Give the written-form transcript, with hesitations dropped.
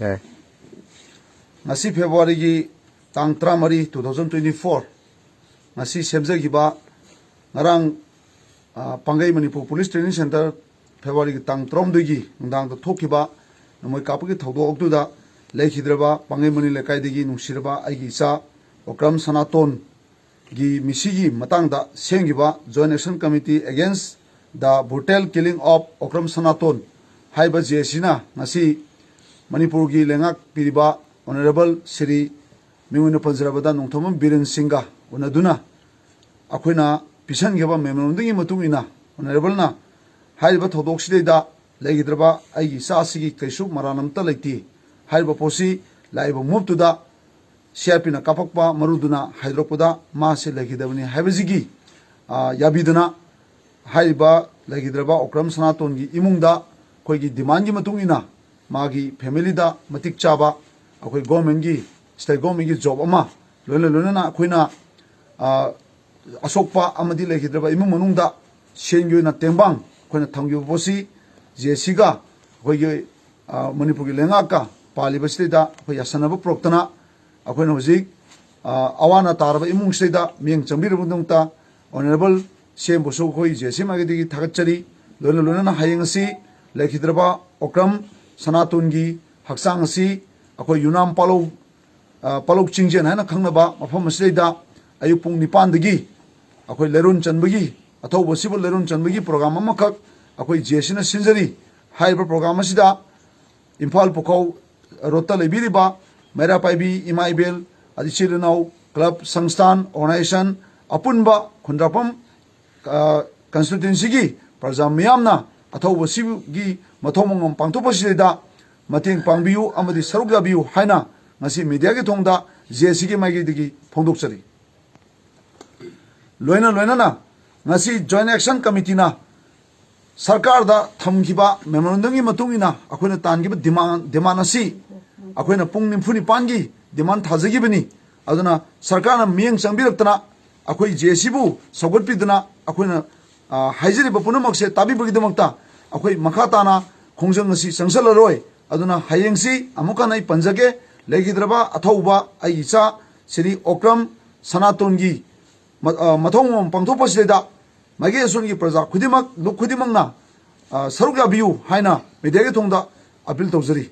예. ngasi February gi tang 13 2024 ngasi semjagiba ngarang Pangai Manipur Police Training Center February gi tang 13 gi ngdang da thokiba namoi kapagi thawdo oktuda leikhidreba Pangai Mani lekai degi nungsirba aigi cha Okram Sanaton gi misigi matangda sengiba Joint Action Committee against the brutal killing of Okram Sanaton haiba jesina ngasi Manipur gi lengak piriba Honorable Sri Minguna Panjarabada Nongthomam Biren Singha unaduna akoina pisan geba memorandum matungina Honorable na haiba thodok sideda leigidraba aigi sasigi kaisuk maranamta leiti haiba posi laiba muptuda CRP na kapakpa maruduna hydropoda ma se legidabani haibajigi yabiduna haiba legidraba Okram Sanaton gi imungda koigi demand gi matungina magi family da matik chaba akoi government gi state government gi job ama loina na akoina asokpa amadi legidraba imung manungda sengyo na tembang koina thangyo bosi JC ga koigi Manipur gi lenga ka paliba sida koi yasanaba proktana akoina hozik awana taraba imung sida mieng chambir bundungta Honorable CM Bosu koi JC magidi thagachari loina na hayengasi legidraba Okram Sanaton gi haksang asi akoi Yunam Palok Chingjen haina khangnaba mafam asida ayupung nipan dagi akoi lerun chanbagi athobo sibul lerun chanbagi program amakak akoi JC na sinjari haiba program asida Imphal Pukau Rota lebiriba Mera Paibi Imaibel Adichirinau Club Sangstan Organization Apunba Khundrapam Constituency gi Prajam Miyamna athobo sibgi mathomongam pangthopasida mateng pangbiu amadi saruk yabiu haina ngasi media gi thongda JC gi magi digi phongdokchari loina na ngasi Joint Action Committee na Sarkar da thamgiba memorandum gi matungina akoina tangiba demand asi akoina pung nimfuni pangi demand thajagibani aduna sarkar na mieng changbiraktana akoi JC bu sogotpiduna akoina haijiriba punamakse tabibagidamakta akoi makhatana khongjang asi changsalaroi aduna hayengsi amuka nai panjage legidraba athauba ai icha Sri Okram Sanaton gi mathong pangthopasida mage songi praja khudimak luk khudimangna saruk yabiu haina media ge thongda appeal tawjari